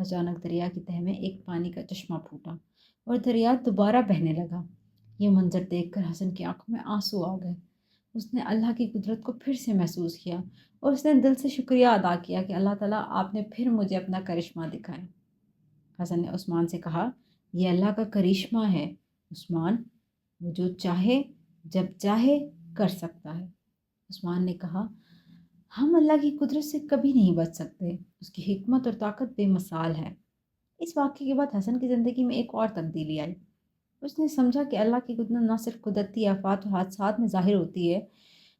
اچانک دریا کی تہہ میں ایک پانی کا چشمہ پھوٹا اور دریا دوبارہ بہنے لگا۔ یہ منظر دیکھ کر حسن کی آنکھوں میں آنسو آ گئے۔ اس نے اللہ کی قدرت کو پھر سے محسوس کیا اور اس نے دل سے شکریہ ادا کیا کہ اللہ تعالیٰ آپ نے پھر مجھے اپنا کرشمہ دکھایا۔ حسن نے عثمان سے کہا، یہ اللہ کا کرشمہ ہے عثمان، وہ جو چاہے جب چاہے کر سکتا ہے۔ عثمان نے کہا، ہم اللہ کی قدرت سے کبھی نہیں بچ سکتے، اس کی حکمت اور طاقت بے مثال ہے۔ اس واقعے کے بعد حسن کی زندگی میں ایک اور تبدیلی آئی۔ اس نے سمجھا کہ اللہ کی قدرت نہ صرف قدرتی آفات اور حادثات میں ظاہر ہوتی ہے،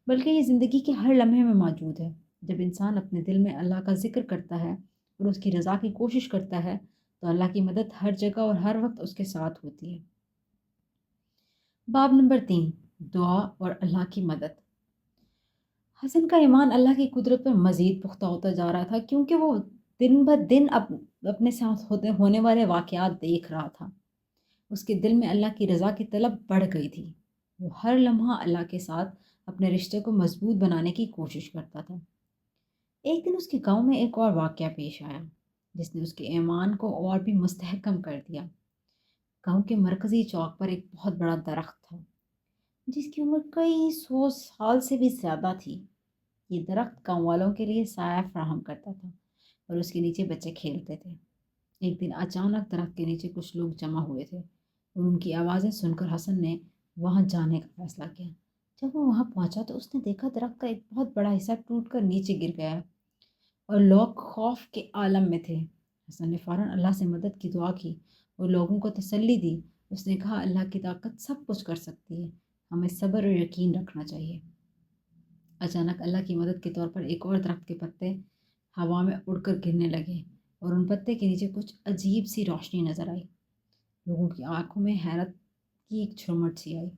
بلکہ یہ زندگی کے ہر لمحے میں موجود ہے۔ جب انسان اپنے دل میں اللہ کا ذکر کرتا ہے اور اس کی رضا کی کوشش کرتا ہے تو اللہ کی مدد ہر جگہ اور ہر وقت اس کے ساتھ ہوتی ہے۔ باب نمبر 3، دعا اور اللہ کی مدد۔ حسن کا ایمان اللہ کی قدرت پر مزید پختہ ہوتا جا رہا تھا، کیونکہ وہ دن بہ دن اپنے ساتھ ہونے والے واقعات دیکھ رہا تھا۔ اس کے دل میں اللہ کی رضا کی طلب بڑھ گئی تھی۔ وہ ہر لمحہ اللہ کے ساتھ اپنے رشتے کو مضبوط بنانے کی کوشش کرتا تھا۔ ایک دن اس کے گاؤں میں ایک اور واقعہ پیش آیا جس نے اس کے ایمان کو اور بھی مستحکم کر دیا۔ گاؤں کے مرکزی چوک پر ایک بہت بڑا درخت تھا جس کی عمر کئی 100 سال سے بھی زیادہ تھی۔ یہ درخت گاؤں والوں کے لیے سایہ فراہم کرتا تھا اور اس کے نیچے بچے کھیلتے تھے۔ ایک دن اچانک درخت کے نیچے کچھ لوگ جمع ہوئے تھے اور ان کی آوازیں سن کر حسن نے وہاں جانے کا فیصلہ کیا۔ جب وہ وہاں پہنچا تو اس نے دیکھا درخت کا ایک بہت بڑا حصہ ٹوٹ کر نیچے گر گیا اور لوگ خوف کے عالم میں تھے۔ حسن نے فوراً اللہ سے مدد کی دعا کی اور لوگوں کو تسلی دی۔ اس نے کہا، اللہ کی طاقت سب کچھ کر سکتی ہے، ہمیں صبر اور یقین رکھنا چاہیے۔ اچانک اللہ کی مدد کے طور پر ایک اور درخت کے پتے ہوا میں اڑ کر گرنے لگے اور ان پتے کے نیچے کچھ عجیب سی روشنی نظر آئی۔ لوگوں کی آنکھوں میں حیرت کی ایک جھرمٹ سی آئی۔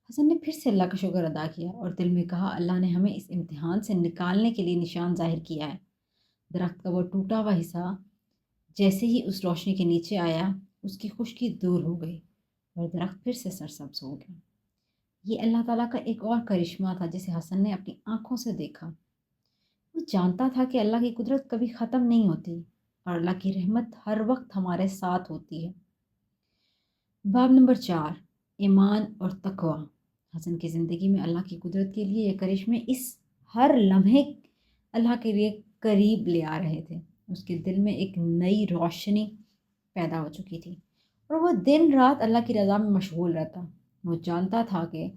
حسن نے پھر سے اللہ کا شکر ادا کیا اور دل میں کہا، اللہ نے ہمیں اس امتحان سے نکالنے کے لیے نشان ظاہر کیا ہے۔ درخت کا وہ ٹوٹا ہوا حصہ جیسے ہی اس روشنی کے نیچے آیا، اس کی خشکی دور ہو گئی اور درخت پھر سے سرسبز ہو گیا۔ یہ اللہ تعالیٰ کا ایک اور کرشمہ تھا جسے حسن نے اپنی آنکھوں سے دیکھا۔ وہ جانتا تھا کہ اللہ کی قدرت کبھی ختم نہیں ہوتی اور اللہ کی رحمت ہر وقت ہمارے ساتھ ہوتی ہے۔ باب نمبر 4، ایمان اور تقوی۔ حسن کی زندگی میں اللہ کی قدرت کے لیے یہ کرشمے اس ہر لمحے اللہ کے لیے قریب لے آ رہے تھے۔ اس کے دل میں ایک نئی روشنی پیدا ہو چکی تھی اور وہ دن رات اللہ کی رضا میں مشغول رہتا۔ وہ جانتا تھا کہ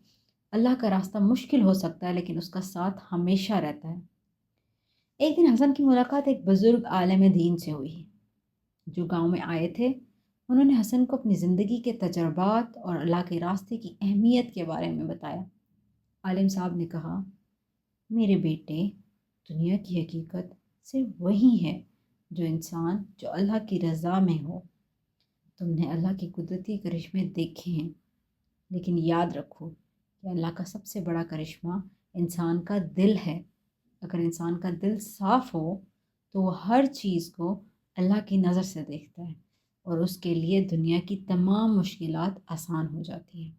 اللہ کا راستہ مشکل ہو سکتا ہے لیکن اس کا ساتھ ہمیشہ رہتا ہے۔ ایک دن حسن کی ملاقات ایک بزرگ عالم دین سے ہوئی جو گاؤں میں آئے تھے۔ انہوں نے حسن کو اپنی زندگی کے تجربات اور اللہ کے راستے کی اہمیت کے بارے میں بتایا۔ عالم صاحب نے کہا، میرے بیٹے، دنیا کی حقیقت صرف وہی ہے جو اللہ کی رضا میں ہو۔ تم نے اللہ کی قدرتی کرشمے دیکھے ہیں، لیکن یاد رکھو کہ اللہ کا سب سے بڑا کرشمہ انسان کا دل ہے۔ اگر انسان کا دل صاف ہو تو وہ ہر چیز کو اللہ کی نظر سے دیکھتا ہے اور اس کے لیے دنیا کی تمام مشکلات آسان ہو جاتی ہیں۔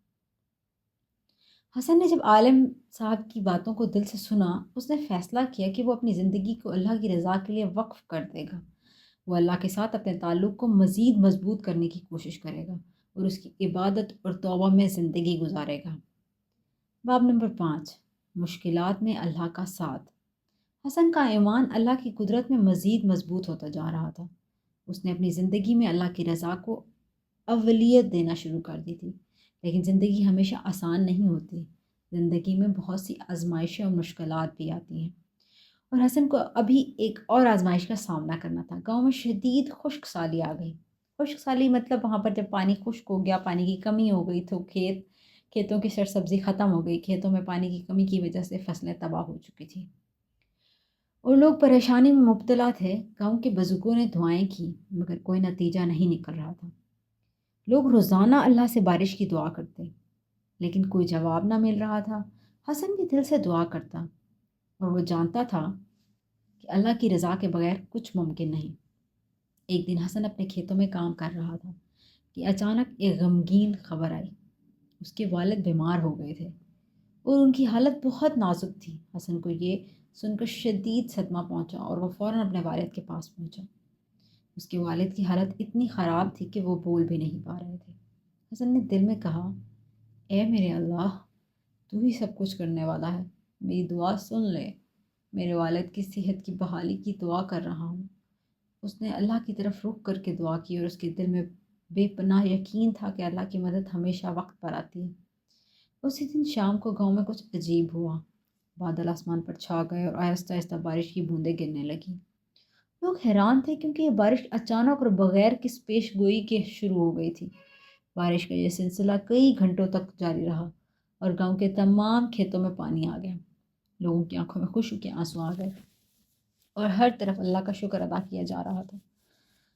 حسن نے جب عالم صاحب کی باتوں کو دل سے سنا، اس نے فیصلہ کیا کہ وہ اپنی زندگی کو اللہ کی رضا کے لیے وقف کر دے گا۔ وہ اللہ کے ساتھ اپنے تعلق کو مزید مضبوط کرنے کی کوشش کرے گا اور اس کی عبادت اور توبہ میں زندگی گزارے گا۔ باب نمبر 5، مشکلات میں اللہ کا ساتھ۔ حسن کا ایمان اللہ کی قدرت میں مزید مضبوط ہوتا جا رہا تھا۔ اس نے اپنی زندگی میں اللہ کی رضا کو اولیت دینا شروع کر دی تھی، لیکن زندگی ہمیشہ آسان نہیں ہوتی۔ زندگی میں بہت سی آزمائشیں اور مشکلات بھی آتی ہیں اور حسن کو ابھی ایک اور آزمائش کا سامنا کرنا تھا۔ گاؤں میں شدید خشک سالی آ گئی۔ خشک سالی مطلب وہاں پر جب پانی خشک ہو گیا، پانی کی کمی ہو گئی تو کھیتوں کی سرسبزی ختم ہو گئی۔ کھیتوں میں پانی کی کمی کی وجہ سے فصلیں تباہ ہو چکی تھیں اور لوگ پریشانی میں مبتلا تھے۔ گاؤں کے بزرگوں نے دعائیں کی مگر کوئی نتیجہ نہیں نکل رہا تھا۔ لوگ روزانہ اللہ سے بارش کی دعا کرتے لیکن کوئی جواب نہ مل رہا تھا۔ حسن بھی دل سے دعا کرتا اور وہ جانتا تھا کہ اللہ کی رضا کے بغیر کچھ ممکن نہیں۔ ایک دن حسن اپنے کھیتوں میں کام کر رہا تھا کہ اچانک ایک غمگین خبر آئی۔ اس کے والد بیمار ہو گئے تھے اور ان کی حالت بہت نازک تھی۔ حسن کو یہ سن کر شدید صدمہ پہنچا اور وہ فوراً اپنے والد کے پاس پہنچا۔ اس کے والد کی حالت اتنی خراب تھی کہ وہ بول بھی نہیں پا رہے تھے۔ حسن نے دل میں کہا، اے میرے اللہ، تو ہی سب کچھ کرنے والا ہے، میری دعا سن لے، میرے والد کی صحت کی بحالی کی دعا کر رہا ہوں۔ اس نے اللہ کی طرف رخ کر کے دعا کی اور اس کے دل میں بے پناہ یقین تھا کہ اللہ کی مدد ہمیشہ وقت پر آتی ہے۔ اسی دن شام کو گاؤں میں کچھ عجیب ہوا۔ بادل آسمان پر چھا گئے اور آہستہ آہستہ بارش کی بوندیں گرنے لگیں۔ لوگ حیران تھے کیونکہ یہ بارش اچانک اور بغیر کس پیش گوئی کے شروع ہو گئی تھی۔ بارش کا یہ سلسلہ کئی گھنٹوں تک جاری رہا اور گاؤں کے تمام کھیتوں میں پانی آ گیا۔ لوگوں کی آنکھوں میں خوشی کے آنسو آ گئے اور ہر طرف اللہ کا شکر ادا کیا جا رہا تھا۔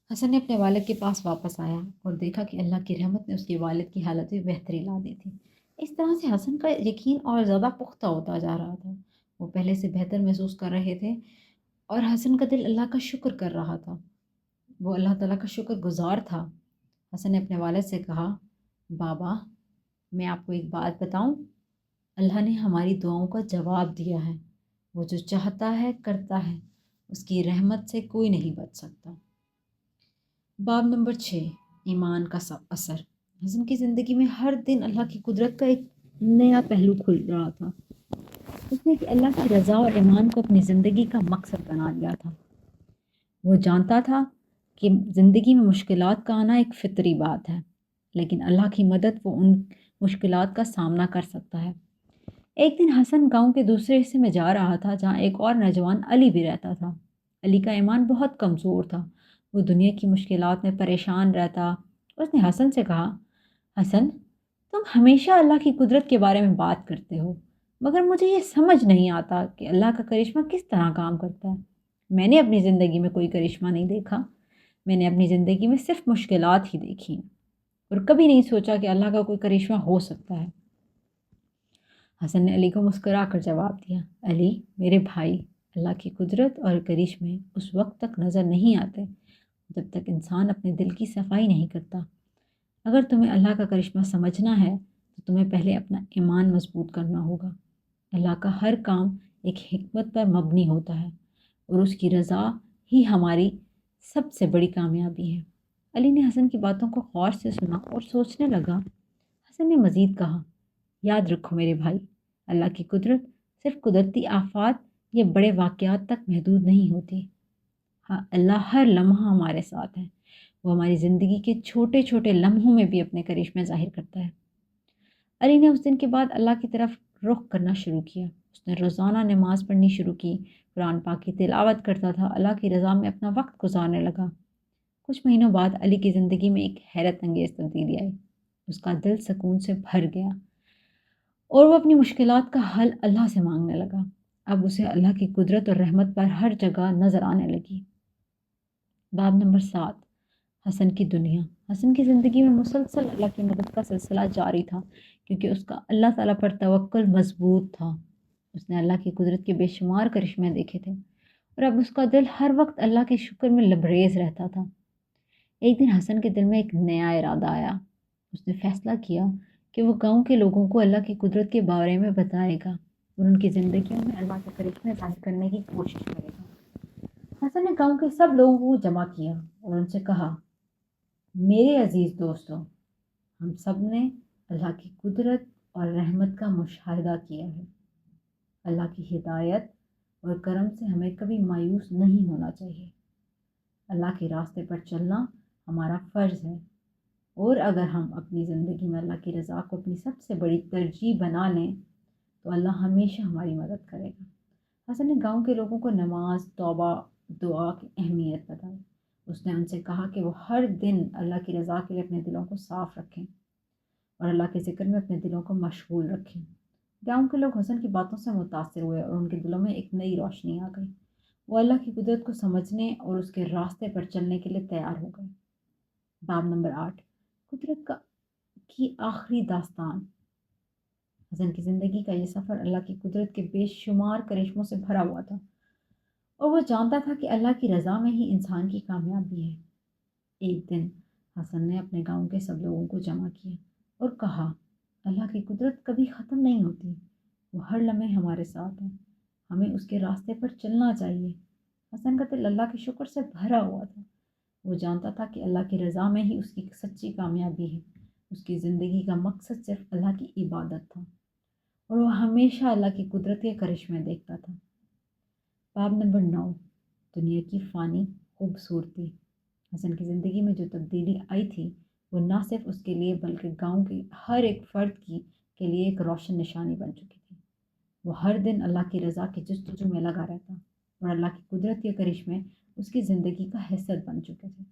حسن نے اپنے والد کے پاس واپس آیا اور دیکھا کہ اللہ کی رحمت نے اس کے والد کی حالت میں بہتری لا دی تھی۔ اس طرح سے حسن کا یقین اور زیادہ پختہ ہوتا جا رہا تھا۔ وہ پہلے سے بہتر محسوس کر رہے تھے اور حسن کا دل اللہ کا شکر کر رہا تھا۔ وہ اللہ تعالیٰ کا شکر گزار تھا۔ حسن نے اپنے والد سے کہا، بابا، میں آپ کو ایک بات بتاؤں، اللہ نے ہماری دعاؤں کا جواب دیا ہے۔ وہ جو چاہتا ہے کرتا ہے، اس کی رحمت سے کوئی نہیں بچ سکتا۔ باب نمبر 6، ایمان کا اثر۔ حسن کی زندگی میں ہر دن اللہ کی قدرت کا ایک نیا پہلو کھل رہا تھا۔ اس نے کہ اللہ کی رضا اور ایمان کو اپنی زندگی کا مقصد بنا لیا تھا۔ وہ جانتا تھا کہ زندگی میں مشکلات کا آنا ایک فطری بات ہے، لیکن اللہ کی مدد وہ ان مشکلات کا سامنا کر سکتا ہے۔ ایک دن حسن گاؤں کے دوسرے حصے میں جا رہا تھا جہاں ایک اور نوجوان علی بھی رہتا تھا۔ علی کا ایمان بہت کمزور تھا، وہ دنیا کی مشکلات میں پریشان رہتا۔ اس نے حسن سے کہا، حسن، تم ہمیشہ اللہ کی قدرت کے بارے میں بات کرتے ہو، مگر مجھے یہ سمجھ نہیں آتا کہ اللہ کا کرشمہ کس طرح کام کرتا ہے۔ میں نے اپنی زندگی میں کوئی کرشمہ نہیں دیکھا، میں نے اپنی زندگی میں صرف مشکلات ہی دیکھی ہیں اور کبھی نہیں سوچا کہ اللہ کا کوئی کرشمہ ہو سکتا ہے۔ حسن نے علی کو مسکرا کر جواب دیا، علی میرے بھائی، اللہ کی قدرت اور کرشمے اس وقت تک نظر نہیں آتے جب تک انسان اپنے دل کی صفائی نہیں کرتا۔ اگر تمہیں اللہ کا کرشمہ سمجھنا ہے تو تمہیں پہلے اپنا ایمان مضبوط کرنا ہوگا۔ اللہ کا ہر کام ایک حکمت پر مبنی ہوتا ہے اور اس کی رضا ہی ہماری سب سے بڑی کامیابی ہے۔ علی نے حسن کی باتوں کو غور سے سنا اور سوچنے لگا۔ حسن نے مزید کہا، یاد رکھو میرے بھائی، اللہ کی قدرت صرف قدرتی آفات یا بڑے واقعات تک محدود نہیں ہوتی۔ ہاں، اللہ ہر لمحہ ہمارے ساتھ ہے۔ وہ ہماری زندگی کے چھوٹے چھوٹے لمحوں میں بھی اپنے کرشمے ظاہر کرتا ہے۔ علی نے اس دن کے بعد اللہ کی طرف رخ کرنا شروع کیا۔ اس نے روزانہ نماز پڑھنی شروع کی، قرآن پاک کی تلاوت کرتا تھا، اللہ کی رضا میں اپنا وقت گزارنے لگا۔ کچھ مہینوں بعد علی کی زندگی میں ایک حیرت انگیز تبدیلی آئی۔ اس کا دل سکون سے بھر گیا اور وہ اپنی مشکلات کا حل اللہ سے مانگنے لگا۔ اب اسے اللہ کی قدرت اور رحمت پر ہر جگہ نظر آنے لگی۔ باب نمبر 7، حسن کی دنیا۔ حسن کی زندگی میں مسلسل اللہ کی مدد کا سلسلہ جاری تھا کیونکہ اس کا اللہ تعالیٰ پر توکل مضبوط تھا۔ اس نے اللہ کی قدرت کے بے شمار کرشمے دیکھے تھے اور اب اس کا دل ہر وقت اللہ کے شکر میں لبریز رہتا تھا۔ ایک دن حسن کے دل میں ایک نیا ارادہ آیا۔ اس نے فیصلہ کیا کہ وہ گاؤں کے لوگوں کو اللہ کی قدرت کے بارے میں بتائے گا اور ان کی زندگیوں میں اللہ کے کرشمے ظاہر کرنے کی کوشش کرے گا۔ حسن نے گاؤں کے سب لوگوں کو جمع کیا اور ان سے کہا، میرے عزیز دوستوں، ہم سب نے اللہ کی قدرت اور رحمت کا مشاہدہ کیا ہے۔ اللہ کی ہدایت اور کرم سے ہمیں کبھی مایوس نہیں ہونا چاہیے۔ اللہ کے راستے پر چلنا ہمارا فرض ہے اور اگر ہم اپنی زندگی میں اللہ کی رضا کو اپنی سب سے بڑی ترجیح بنا لیں تو اللہ ہمیشہ ہماری مدد کرے گا۔ حسن نے گاؤں کے لوگوں کو نماز، توبہ، دعا کی اہمیت بتائی۔ اس نے ان سے کہا کہ وہ ہر دن اللہ کی رضا کے لیے اپنے دلوں کو صاف رکھیں اور اللہ کے ذکر میں اپنے دلوں کو مشغول رکھیں۔ گاؤں کے لوگ حسن کی باتوں سے متاثر ہوئے اور ان کے دلوں میں ایک نئی روشنی آ گئی۔ وہ اللہ کی قدرت کو سمجھنے اور اس کے راستے پر چلنے کے لیے تیار ہو گئے۔ باب نمبر 8، قدرت کی آخری داستان۔ حسن کی زندگی کا یہ سفر اللہ کی قدرت کے بے شمار کرشموں سے بھرا ہوا تھا اور وہ جانتا تھا کہ اللہ کی رضا میں ہی انسان کی کامیابی ہے۔ ایک دن حسن نے اپنے گاؤں کے سب لوگوں کو جمع کیا اور کہا، اللہ کی قدرت کبھی ختم نہیں ہوتی، وہ ہر لمحے ہمارے ساتھ ہے، ہمیں اس کے راستے پر چلنا چاہیے۔ حسن کا دل اللہ کے شکر سے بھرا ہوا تھا۔ وہ جانتا تھا کہ اللہ کی رضا میں ہی اس کی سچی کامیابی ہے۔ اس کی زندگی کا مقصد صرف اللہ کی عبادت تھا اور وہ ہمیشہ اللہ کی قدرت کے کرشمے دیکھتا تھا۔ باب نمبر 9، دنیا کی فانی خوبصورتی۔ حسن کی زندگی میں جو تبدیلی آئی تھی وہ نہ صرف اس کے لیے بلکہ گاؤں کے ہر ایک فرد کے لیے ایک روشن نشانی بن چکی تھی۔ وہ ہر دن اللہ کی رضا کی جستجو میں لگا رہتا اور اللہ کی قدرت کے کرشمے اس کی زندگی کا حصہ بن چکے تھے۔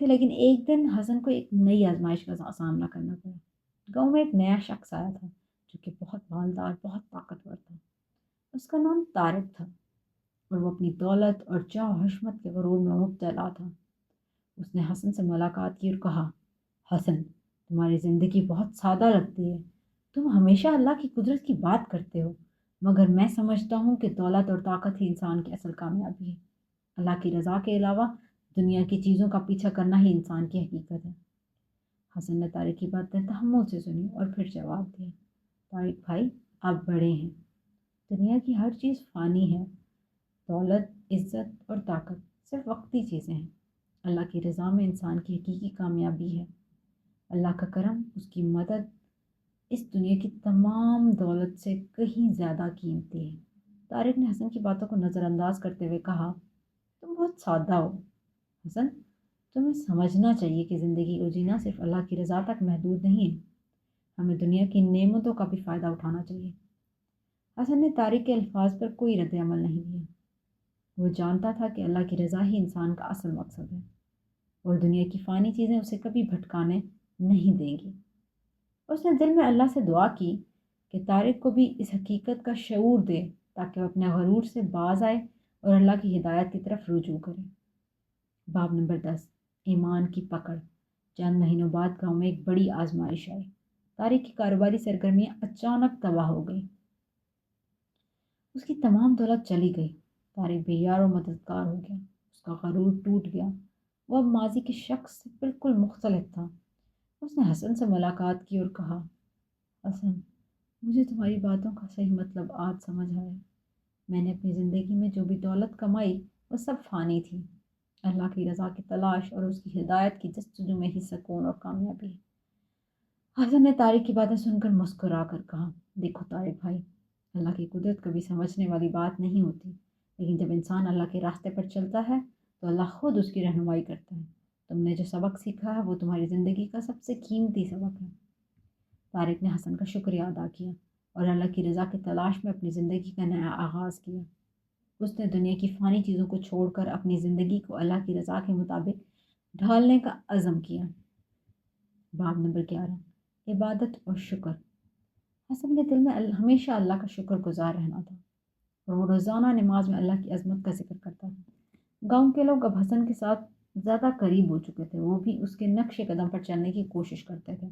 لیکن ایک دن حسن کو ایک نئی آزمائش کا سامنا کرنا پڑا۔ گاؤں میں ایک نیا شخص آیا تھا جو کہ بہت مالدار، بہت طاقتور تھا۔ اس کا نام طارق تھا اور وہ اپنی دولت اور جاہ و حشمت کے غرور میں مبتلا تھا۔ اس نے حسن سے ملاقات کی اور کہا، حسن، تمہاری زندگی بہت سادہ لگتی ہے۔ تم ہمیشہ اللہ کی قدرت کی بات کرتے ہو، مگر میں سمجھتا ہوں کہ دولت اور طاقت ہی انسان کی اصل کامیابی ہے۔ اللہ کی رضا کے علاوہ دنیا کی چیزوں کا پیچھا کرنا ہی انسان کی حقیقت ہے۔ حسن نے طارق کی باتیں تحمل سے سنی اور پھر جواب دیا، طارق بھائی، آپ بڑے ہیں، دنیا کی ہر چیز فانی ہے۔ دولت، عزت اور طاقت صرف وقتی چیزیں ہیں۔ اللہ کی رضا میں انسان کی حقیقی کامیابی ہے۔ اللہ کا کرم، اس کی مدد اس دنیا کی تمام دولت سے کہیں زیادہ قیمتی ہے۔ طارق نے حسن کی باتوں کو نظر انداز کرتے ہوئے کہا، تم بہت سادہ ہو حسن، تمہیں سمجھنا چاہیے کہ زندگی کو جینا صرف اللہ کی رضا تک محدود نہیں ہے، ہمیں دنیا کی نعمتوں کا بھی فائدہ اٹھانا چاہیے۔ حسن نے طارق کے الفاظ پر کوئی رد عمل نہیں دیا۔ وہ جانتا تھا کہ اللہ کی رضا ہی انسان کا اصل مقصد ہے اور دنیا کی فانی چیزیں اسے کبھی بھٹکانے نہیں دیں گی۔ اس نے دل میں اللہ سے دعا کی کہ طارق کو بھی اس حقیقت کا شعور دے تاکہ وہ اپنے غرور سے باز آئے اور اللہ کی ہدایت کی طرف رجوع کرے۔ باب نمبر 10، ایمان کی پکڑ۔ چند مہینوں بعد گاؤں میں ایک بڑی آزمائش آئی۔ طارق کی کاروباری سرگرمیاں اچانک تباہ ہو گئی۔ اس کی تمام دولت چلی گئی۔ طارق بے یار و مددگار ہو گیا۔ اس کا غرور ٹوٹ گیا۔ وہ اب ماضی کے شخص سے بالکل مختلف تھا۔ اس نے حسن سے ملاقات کی اور کہا، حسن، مجھے تمہاری باتوں کا صحیح مطلب آج سمجھ آیا۔ میں نے اپنی زندگی میں جو بھی دولت کمائی وہ سب فانی تھی۔ اللہ کی رضا کی تلاش اور اس کی ہدایت کی جستجو میں ہی سکون اور کامیابی ہے۔ حسن نے طارق کی باتیں سن کر مسکرا کر کہا، دیکھو طارق بھائی، اللہ کی قدرت کبھی سمجھنے والی بات نہیں ہوتی، لیکن جب انسان اللہ کے راستے پر چلتا ہے تو اللہ خود اس کی رہنمائی کرتا ہے۔ تم نے جو سبق سیکھا ہے وہ تمہاری زندگی کا سب سے قیمتی سبق ہے۔ طارق نے حسن کا شکریہ ادا کیا اور اللہ کی رضا کی تلاش میں اپنی زندگی کا نیا آغاز کیا۔ اس نے دنیا کی فانی چیزوں کو چھوڑ کر اپنی زندگی کو اللہ کی رضا کے مطابق ڈھالنے کا عزم کیا۔ باب نمبر 11، عبادت اور شکر۔ حسن کے دل میں ہمیشہ اللہ کا شکر گزار رہنا تھا اور وہ روزانہ نماز میں اللہ کی عظمت کا ذکر کرتا تھا۔ گاؤں کے لوگ اب حسن کے ساتھ زیادہ قریب ہو چکے تھے، وہ بھی اس کے نقش قدم پر چلنے کی کوشش کرتے تھے۔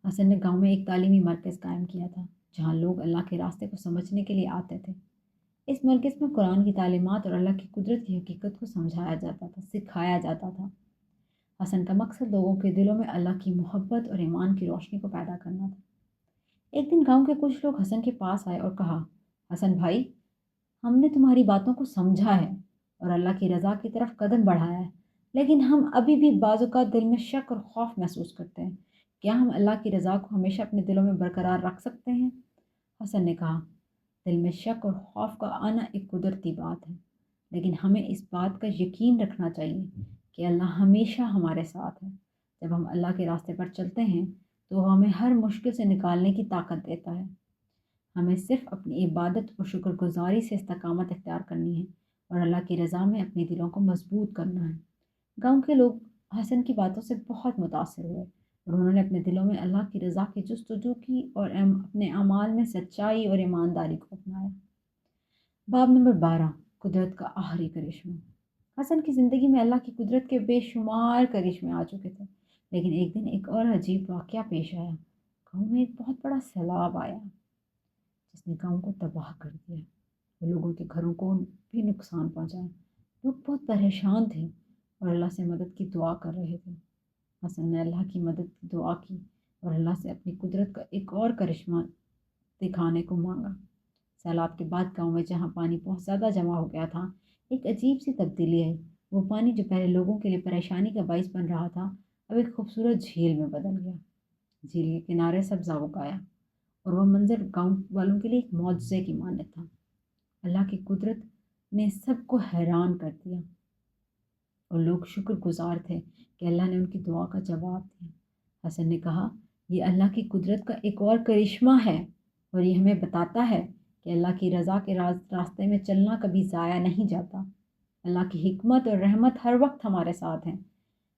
حسن نے گاؤں میں ایک تعلیمی مرکز قائم کیا تھا جہاں لوگ اللہ کے راستے کو سمجھنے کے لیے آتے تھے۔ اس مرکز میں قرآن کی تعلیمات اور اللہ کی قدرت کی حقیقت کو سمجھایا جاتا تھا، سکھایا جاتا تھا۔ حسن کا مقصد لوگوں کے دلوں میں اللہ کی محبت اور ایمان کی روشنی کو پیدا کرنا تھا۔ ایک دن گاؤں کے کچھ لوگ حسن کے پاس آئے اور کہا، حسن بھائی، ہم نے تمہاری باتوں کو سمجھا ہے اور اللہ کی رضا کی طرف قدم بڑھایا ہے، لیکن ہم ابھی بھی بعض اوقات دل میں شک اور خوف محسوس کرتے ہیں۔ کیا ہم اللہ کی رضا کو ہمیشہ اپنے دلوں میں برقرار رکھ سکتے ہیں؟ حسن نے کہا، دل میں شک اور خوف کا آنا ایک قدرتی بات ہے، لیکن ہمیں اس بات کا یقین رکھنا چاہیے کہ اللہ ہمیشہ ہمارے ساتھ ہے۔ جب ہم اللہ کے راستے پر چلتے ہیں تو وہ ہمیں ہر مشکل سے نکالنے کی طاقت دیتا ہے۔ ہمیں صرف اپنی عبادت اور شکر گزاری سے استقامت اختیار کرنی ہے اور اللہ کی رضا میں اپنے دلوں کو مضبوط کرنا ہے۔ گاؤں کے لوگ حسن کی باتوں سے بہت متاثر ہوئے اور انہوں نے اپنے دلوں میں اللہ کی رضا کی جستجو کی اور اپنے اعمال میں سچائی اور ایمانداری کو اپنایا۔ باب نمبر 12، قدرت کا آخری کرشمہ۔ حسن کی زندگی میں اللہ کی قدرت کے بے شمار کرشمے آ چکے تھے، لیکن ایک دن ایک اور عجیب واقعہ پیش آیا۔ گاؤں میں ایک بہت بڑا سیلاب آیا جس نے گاؤں کو تباہ کر دیا۔ وہ لوگوں کے گھروں کو بھی نقصان پہنچایا۔ لوگ بہت پریشان تھے اور اللہ سے مدد کی دعا کر رہے تھے۔ حسن نے اللہ کی مدد کی دعا کی اور اللہ سے اپنی قدرت کا ایک اور کرشمہ دکھانے کو مانگا۔ سیلاب کے بعد گاؤں میں جہاں پانی بہت زیادہ جمع ہو گیا تھا، ایک عجیب سی تبدیلی آئی۔ وہ پانی جو پہلے لوگوں کے لیے پریشانی کا باعث بن رہا تھا اب ایک خوبصورت جھیل میں بدل گیا۔ جھیل کے کنارے سبزہ اگایا اور وہ منظر گاؤں والوں کے لیے ایک معجزے کی مانند تھا۔ اللہ کی قدرت نے سب کو حیران کر دیا اور لوگ شکر گزار تھے کہ اللہ نے ان کی دعا کا جواب دیا۔ حسن نے کہا، یہ اللہ کی قدرت کا ایک اور کرشمہ ہے اور یہ ہمیں بتاتا ہے کہ اللہ کی رضا کے راستے میں چلنا کبھی ضائع نہیں جاتا۔ اللہ کی حکمت اور رحمت ہر وقت ہمارے ساتھ ہیں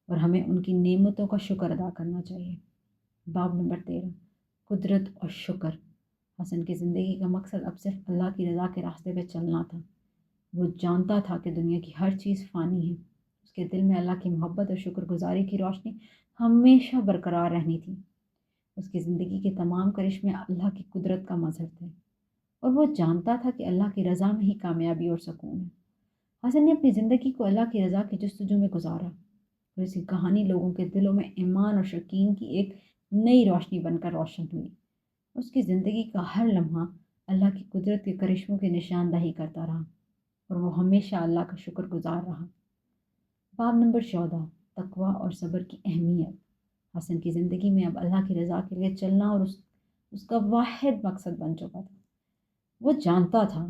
اور ہمیں ان کی نعمتوں کا شکر ادا کرنا چاہیے۔ باب نمبر 13، قدرت اور شکر۔ حسن کی زندگی کا مقصد اب صرف اللہ کی رضا کے راستے پہ چلنا تھا۔ وہ جانتا تھا کہ دنیا کی ہر چیز فانی ہے۔ اس کے دل میں اللہ کی محبت اور شکر گزاری کی روشنی ہمیشہ برقرار رہنی تھی۔ اس کی زندگی کے تمام کرشمے اللہ کی قدرت کا مظہر تھے اور وہ جانتا تھا کہ اللہ کی رضا میں ہی کامیابی اور سکون ہے۔ حسن نے اپنی زندگی کو اللہ کی رضا کی جستجو میں گزارا اور اس کی کہانی لوگوں کے دلوں میں ایمان اور یقین کی ایک نئی روشنی بن کر روشن ہوئی۔ اس کی زندگی کا ہر لمحہ اللہ کی قدرت کے کرشموں کی نشاندہی کرتا رہا اور وہ ہمیشہ اللہ کا شکر گزار رہا۔ باب نمبر 14، تقوی اور صبر کی اہمیت۔ حسن کی زندگی میں اب اللہ کی رضا کے لیے چلنا اور اس کا واحد مقصد بن چکا تھا۔ وہ جانتا تھا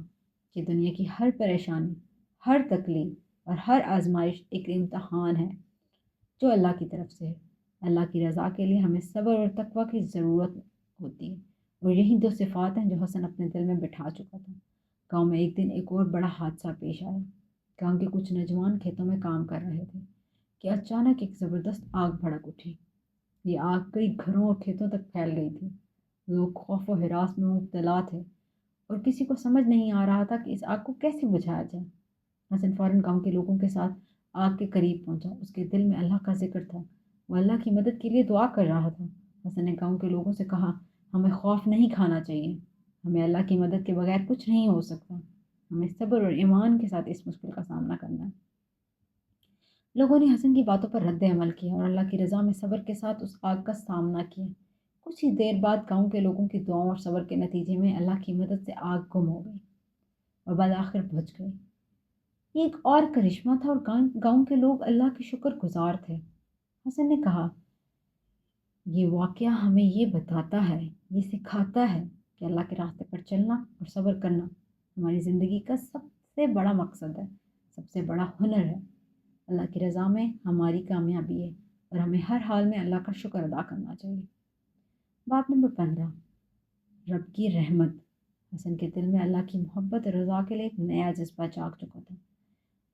کہ دنیا کی ہر پریشانی، ہر تکلیف اور ہر آزمائش ایک امتحان ہے جو اللہ کی طرف سے ہے۔ اللہ کی رضا کے لیے ہمیں صبر اور تقوی کی ضرورت ہوتی ہے اور یہی دو صفات ہیں جو حسن اپنے دل میں بٹھا چکا تھا۔ گاؤں میں ایک دن ایک اور بڑا حادثہ پیش آیا۔ گاؤں کے کچھ نوجوان کھیتوں میں کام کر رہے تھے کہ اچانک ایک زبردست آگ بھڑک اٹھی۔ یہ آگ کئی گھروں اور کھیتوں تک پھیل گئی تھی۔ لوگ خوف و ہراس میں مبتلا تھے اور کسی کو سمجھ نہیں آ رہا تھا کہ اس آگ کو کیسے بجھایا جائے۔ حسن فوراً گاؤں کے لوگوں کے ساتھ آگ کے قریب پہنچا۔ اس کے دل میں اللہ کا ذکر تھا، وہ اللہ کی مدد کے لیے دعا کر رہا تھا۔ حسن نے گاؤں کے لوگوں سے کہا، ہمیں خوف نہیں کھانا چاہیے، ہمیں اللہ کی مدد کے بغیر کچھ نہیں ہو سکتا، ہمیں صبر اور ایمان کے ساتھ اس مشکل کا سامنا کرنا ہے۔ لوگوں نے حسن کی باتوں پر رد عمل کیا اور اللہ کی رضا میں صبر کے ساتھ اس آگ کا سامنا کیا۔ کچھ ہی دیر بعد گاؤں کے لوگوں کی دعاؤں اور صبر کے نتیجے میں اللہ کی مدد سے آگ گم ہو گئی اور بالآخر بجھ گئی۔ یہ ایک اور کرشمہ تھا اور گاؤں کے لوگ اللہ کے شکر گزار تھے۔ حسن نے کہا، یہ واقعہ ہمیں یہ بتاتا ہے، یہ سکھاتا ہے کہ اللہ کے راستے پر چلنا اور صبر کرنا ہماری زندگی کا سب سے بڑا مقصد ہے، سب سے بڑا ہنر ہے۔ اللہ کی رضا میں ہماری کامیابی ہے اور ہمیں ہر حال میں اللہ کا شکر ادا کرنا چاہیے۔ باب نمبر 15، رب کی رحمت۔ حسن کے دل میں اللہ کی محبت اور رضا کے لیے ایک نیا جذبہ جاگ چکا تھا۔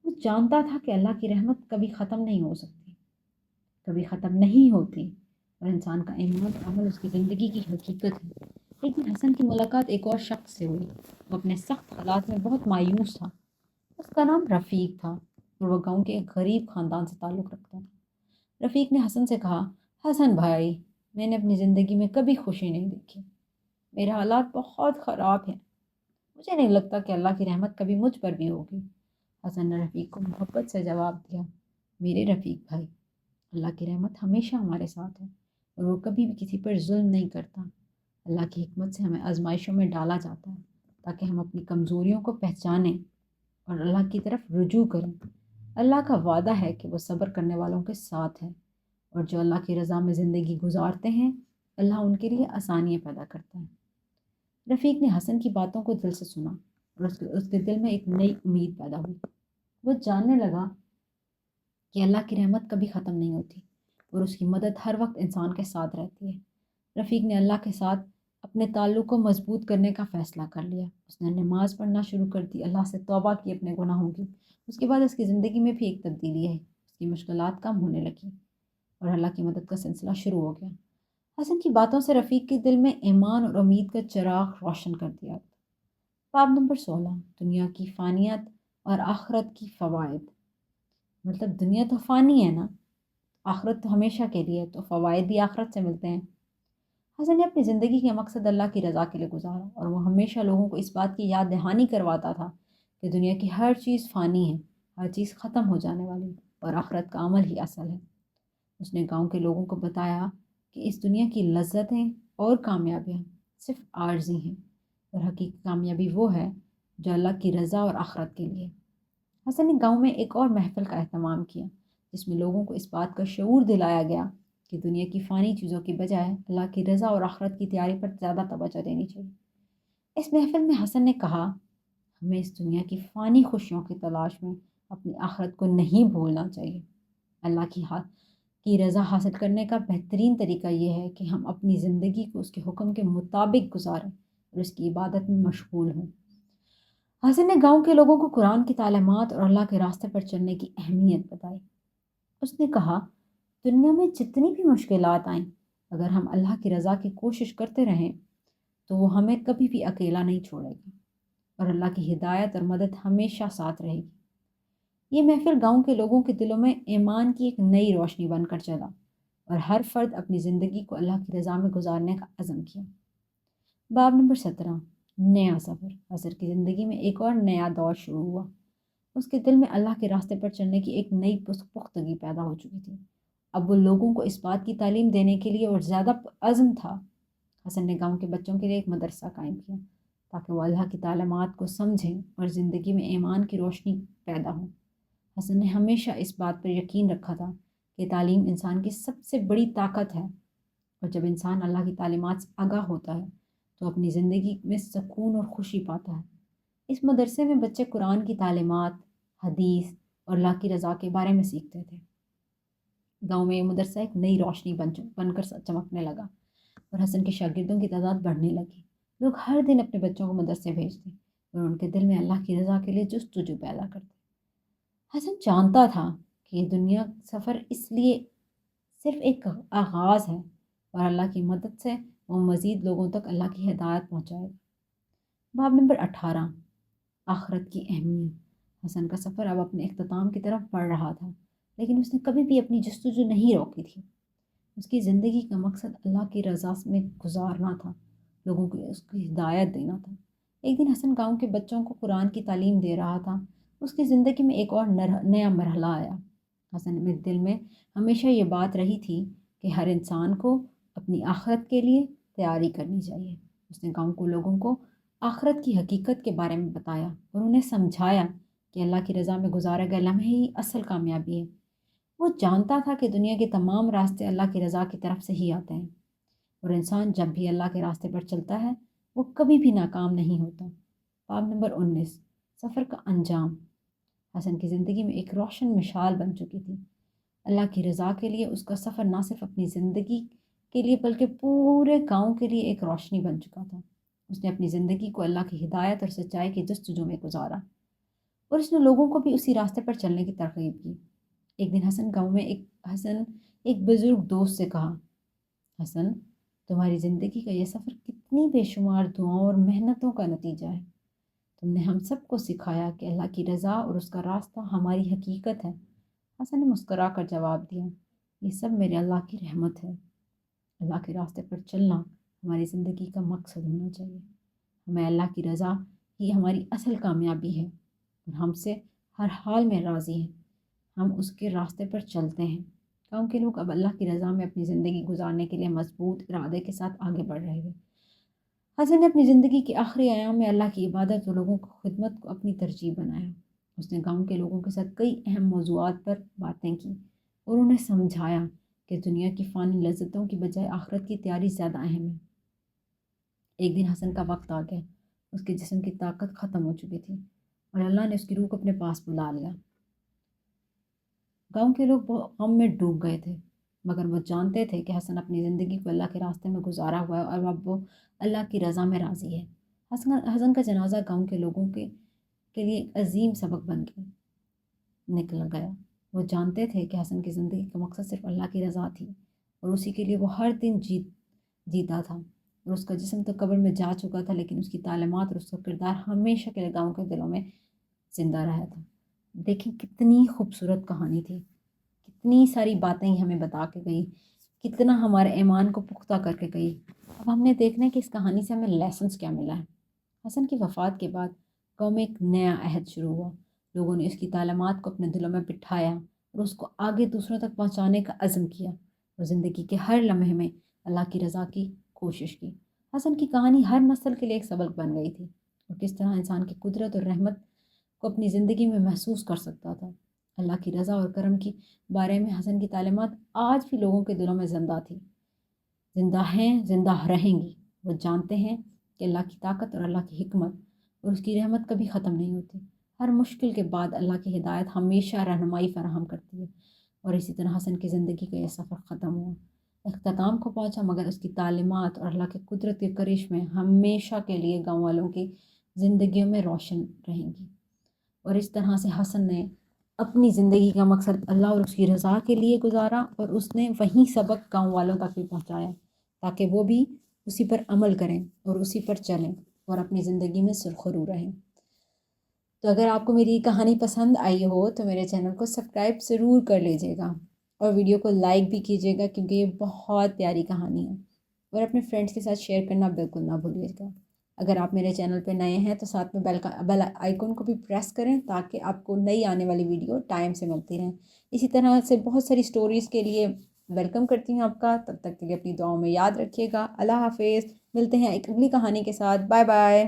وہ جانتا تھا کہ اللہ کی رحمت کبھی ختم نہیں ہو سکتی، کبھی ختم نہیں ہوتی اور انسان کا ایمان اور عمل اس کی زندگی کی حقیقت ہے۔ ایک دن حسن کی ملاقات ایک اور شخص سے ہوئی۔ وہ اپنے سخت حالات میں بہت مایوس تھا۔ اس کا نام رفیق تھا اور وہ گاؤں کے ایک غریب خاندان سے تعلق رکھتا تھا۔ رفیق نے حسن سے کہا، حسن بھائی، میں نے اپنی زندگی میں کبھی خوشی نہیں دیکھی، میرے حالات بہت خراب ہیں، مجھے نہیں لگتا کہ اللہ کی رحمت کبھی مجھ پر بھی ہوگی۔ حسن نے رفیق کو محبت سے جواب دیا، میرے رفیق بھائی، اللہ کی رحمت ہمیشہ ہمارے ساتھ ہے اور وہ کبھی بھی کسی پر ظلم نہیں کرتا۔ اللہ کی حکمت سے ہمیں آزمائشوں میں ڈالا جاتا ہے تاکہ ہم اپنی کمزوریوں کو پہچانیں اور اللہ کی طرف رجوع کریں۔ اللہ کا وعدہ ہے کہ وہ صبر کرنے والوں کے ساتھ ہے اور جو اللہ کی رضا میں زندگی گزارتے ہیں اللہ ان کے لیے آسانیاں پیدا کرتا ہے۔ رفیق نے حسن کی باتوں کو دل سے سنا اور اس کے دل میں ایک نئی امید پیدا ہوئی۔ وہ جاننے لگا کہ اللہ کی رحمت کبھی ختم نہیں ہوتی اور اس کی مدد ہر وقت انسان کے ساتھ رہتی ہے۔ رفیق نے اللہ کے ساتھ اپنے تعلق کو مضبوط کرنے کا فیصلہ کر لیا۔ اس نے نماز پڑھنا شروع کر دی، اللہ سے توبہ کی اپنے گناہوں کی۔ اس کے بعد اس کی زندگی میں بھی ایک تبدیلی ہے، اس کی مشکلات کم ہونے لگی اور اللہ کی مدد کا سلسلہ شروع ہو گیا۔ حسن کی باتوں سے رفیق کے دل میں ایمان اور امید کا چراغ روشن کر دیا۔ باب نمبر 16، دنیا کی فانیت اور آخرت کی فوائد۔ مطلب دنیا تو فانی ہے نا، آخرت تو ہمیشہ کے لیے، تو فوائد بھی آخرت سے ملتے ہیں۔ حسن نے اپنی زندگی کا مقصد اللہ کی رضا کے لیے گزارا اور وہ ہمیشہ لوگوں کو اس بات کی یاد دہانی کرواتا تھا کہ دنیا کی ہر چیز فانی ہے، ہر چیز ختم ہو جانے والی اور آخرت کا عمل ہی اصل ہے۔ اس نے گاؤں کے لوگوں کو بتایا کہ اس دنیا کی لذتیں اور کامیابیاں صرف عارضی ہیں اور حقیقی کامیابی وہ ہے جو اللہ کی رضا اور آخرت کے لیے۔ حسن نے گاؤں میں ایک اور محفل کا اہتمام کیا جس میں لوگوں کو اس بات کا شعور دلایا گیا کہ دنیا کی فانی چیزوں کی بجائے اللہ کی رضا اور آخرت کی تیاری پر زیادہ توجہ دینی چاہیے۔ اس محفل میں حسن نے کہا، ہمیں اس دنیا کی فانی خوشیوں کی تلاش میں اپنی آخرت کو نہیں بھولنا چاہیے۔ اللہ کی رضا حاصل کرنے کا بہترین طریقہ یہ ہے کہ ہم اپنی زندگی کو اس کے حکم کے مطابق گزاریں اور اس کی عبادت میں مشغول ہوں۔ حسن نے گاؤں کے لوگوں کو قرآن کی تعلیمات اور اللہ کے راستے پر چلنے کی اہمیت بتائی۔ اس نے کہا، دنیا میں جتنی بھی مشکلات آئیں، اگر ہم اللہ کی رضا کی کوشش کرتے رہیں تو وہ ہمیں کبھی بھی اکیلا نہیں چھوڑے گا اور اللہ کی ہدایت اور مدد ہمیشہ ساتھ رہے گی۔ یہ محفل گاؤں کے لوگوں کے دلوں میں ایمان کی ایک نئی روشنی بن کر چلا اور ہر فرد اپنی زندگی کو اللہ کی رضا میں گزارنے کا عزم کیا۔ باب نمبر 17، نیا سفر۔ حسن کی زندگی میں ایک اور نیا دور شروع ہوا۔ اس کے دل میں اللہ کے راستے پر چلنے کی ایک نئی پختگی پیدا ہو چکی تھی۔ اب وہ لوگوں کو اس بات کی تعلیم دینے کے لیے اور زیادہ عزم تھا۔ حسن نے گاؤں کے بچوں کے لیے ایک مدرسہ قائم کیا تاکہ وہ اللہ کی تعلیمات کو سمجھیں اور زندگی میں ایمان کی روشنی پیدا ہو۔ حسن نے ہمیشہ اس بات پر یقین رکھا تھا کہ تعلیم انسان کی سب سے بڑی طاقت ہے اور جب انسان اللہ کی تعلیمات سے آگاہ ہوتا ہے تو اپنی زندگی میں سکون اور خوشی پاتا ہے۔ اس مدرسے میں بچے قرآن کی تعلیمات، حدیث اور اللہ کی رضا کے بارے میں سیکھتے تھے۔ گاؤں میں یہ مدرسہ ایک نئی روشنی بن کر چمکنے لگا اور حسن کے شاگردوں کی تعداد بڑھنے لگی۔ لوگ ہر دن اپنے بچوں کو مدرسے بھیجتے اور ان کے دل میں اللہ کی رضا کے لیے جستجو پیدا کرتے۔ حسن جانتا تھا کہ یہ دنیا سفر اس لیے صرف ایک آغاز ہے اور اللہ کی مدد سے وہ مزید لوگوں تک اللہ کی ہدایت پہنچائے گا۔ باب نمبر 18، آخرت کی اہمیت۔ حسن کا سفر اب اپنے اختتام کی طرف بڑھ رہا تھا، لیکن اس نے کبھی بھی اپنی جستجو نہیں روکی تھی۔ اس کی زندگی کا مقصد اللہ کی رضا میں گزارنا تھا، لوگوں کو اس کی ہدایت دینا تھا۔ ایک دن حسن گاؤں کے بچوں کو قرآن کی تعلیم دے رہا تھا۔ اس کی زندگی میں ایک اور نیا مرحلہ آیا۔ حسن میں دل میں ہمیشہ یہ بات رہی تھی کہ ہر انسان کو اپنی آخرت کے لیے تیاری کرنی چاہیے۔ اس نے گاؤں کے لوگوں کو آخرت کی حقیقت کے بارے میں بتایا اور انہیں سمجھایا کہ اللہ کی رضا میں گزارے گئے لمحے ہی اصل کامیابی ہے۔ وہ جانتا تھا کہ دنیا کے تمام راستے اللہ کی رضا کی طرف سے ہی آتے ہیں اور انسان جب بھی اللہ کے راستے پر چلتا ہے وہ کبھی بھی ناکام نہیں ہوتا۔ باب نمبر 19، سفر کا انجام۔ حسن کی زندگی میں ایک روشن مشال بن چکی تھی۔ اللہ کی رضا کے لیے اس کا سفر نہ صرف اپنی زندگی کے لیے بلکہ پورے گاؤں کے لیے ایک روشنی بن چکا تھا۔ اس نے اپنی زندگی کو اللہ کی ہدایت اور سچائی کی جستجو میں گزارا اور اس نے لوگوں کو بھی اسی راستے پر چلنے کی ترغیب کی۔ ایک دن حسن گاؤں میں ایک بزرگ دوست سے کہا، حسن، تمہاری زندگی کا یہ سفر کتنی بے شمار دعاؤں اور محنتوں کا نتیجہ ہے۔ تم نے ہم سب کو سکھایا کہ اللہ کی رضا اور اس کا راستہ ہماری حقیقت ہے۔ حسن نے مسکرا کر جواب دیا، یہ سب میرے اللہ کی رحمت ہے۔ اللہ کے راستے پر چلنا ہماری زندگی کا مقصد ہونا چاہیے۔ ہمیں اللہ کی رضا ہی ہماری اصل کامیابی ہے اور ہم سے ہر حال میں راضی ہیں۔ ہم اس کے راستے پر چلتے ہیں۔ گاؤں کے لوگ اب اللہ کی رضا میں اپنی زندگی گزارنے کے لیے مضبوط ارادے کے ساتھ آگے بڑھ رہے تھے۔ حسن نے اپنی زندگی کے آخری ایام میں اللہ کی عبادت اور لوگوں کی خدمت کو اپنی ترجیح بنایا۔ اس نے گاؤں کے لوگوں کے ساتھ کئی اہم موضوعات پر باتیں کی اور انہیں سمجھایا کہ دنیا کی فانی لذتوں کی بجائے آخرت کی تیاری زیادہ اہم ہے۔ ایک دن حسن کا وقت آ گیا۔ اس کے جسم کی طاقت ختم ہو چکی تھی اور اللہ نے اس کی روح کو اپنے پاس بلا لیا۔ گاؤں کے لوگ غم میں ڈوب گئے تھے، مگر وہ جانتے تھے کہ حسن اپنی زندگی کو اللہ کے راستے میں گزارا ہوا ہے اور اب وہ اللہ کی رضا میں راضی ہے۔ حسن کا جنازہ گاؤں کے لوگوں کے لیے ایک عظیم سبق بن کے نکل گیا۔ وہ جانتے تھے کہ حسن کی زندگی کا مقصد صرف اللہ کی رضا تھی اور اسی کے لیے وہ ہر دن جیتا تھا اور اس کا جسم تو قبر میں جا چکا تھا، لیکن اس کی تعلیمات اور اس کا کردار ہمیشہ کے لیے گاؤں کے دلوں میں زندہ رہا تھا۔ دیکھیں کتنی خوبصورت کہانی تھی، کتنی ساری باتیں ہمیں بتا کے گئی، کتنا ہمارے ایمان کو پختہ کر کے گئی۔ اب ہم نے دیکھنا ہے کہ اس کہانی سے ہمیں لیسنس کیا ملا ہے۔ حسن کی وفات کے بعد قوم میں ایک نیا عہد شروع ہوا۔ لوگوں نے اس کی تعلیمات کو اپنے دلوں میں بٹھایا اور اس کو آگے دوسروں تک پہنچانے کا عزم کیا اور زندگی کے ہر لمحے میں اللہ کی رضا کی کوشش کی۔ حسن کی کہانی ہر نسل کے لیے ایک سبق بن گئی تھی اور کس طرح انسان کی قدرت اور رحمت کو اپنی زندگی میں محسوس کر سکتا تھا۔ اللہ کی رضا اور کرم کی بارے میں حسن کی تعلیمات آج بھی لوگوں کے دلوں میں زندہ تھی، زندہ ہیں، زندہ رہیں گی۔ وہ جانتے ہیں کہ اللہ کی طاقت اور اللہ کی حکمت اور اس کی رحمت کبھی ختم نہیں ہوتی۔ ہر مشکل کے بعد اللہ کی ہدایت ہمیشہ رہنمائی فراہم کرتی ہے، اور اسی طرح حسن کی زندگی کا یہ سفر ختم ہوا، اختتام کو پہنچا، مگر اس کی تعلیمات اور اللہ کے قدرت کے کرشمے ہمیشہ کے لیے گاؤں والوں کی زندگیوں میں روشن رہیں گی۔ اور اس طرح سے حسن نے اپنی زندگی کا مقصد اللہ اور اس کی رضا کے لیے گزارا، اور اس نے وہیں سبق گاؤں والوں تک بھی پہنچایا تاکہ وہ بھی اسی پر عمل کریں اور اسی پر چلیں اور اپنی زندگی میں سرخرو رہیں۔ تو اگر آپ کو میری یہ کہانی پسند آئی ہو تو میرے چینل کو سبسکرائب ضرور کر لیجیے گا، اور ویڈیو کو لائک بھی کیجیے گا کیونکہ یہ بہت پیاری کہانی ہے، اور اپنے فرینڈس کے ساتھ شیئر کرنا بالکل نہ بھولیے گا۔ اگر آپ میرے چینل پہ نئے ہیں تو ساتھ میں بیل آئیکن کو بھی پریس کریں تاکہ آپ کو نئی آنے والی ویڈیو ٹائم سے ملتی رہیں۔ اسی طرح سے بہت ساری سٹوریز کے لیے ویلکم کرتی ہوں آپ کا۔ تب تک کے لیے اپنی دعاؤں میں یاد رکھیے گا۔ اللہ حافظ، ملتے ہیں ایک اگلی کہانی کے ساتھ۔ Bye bye.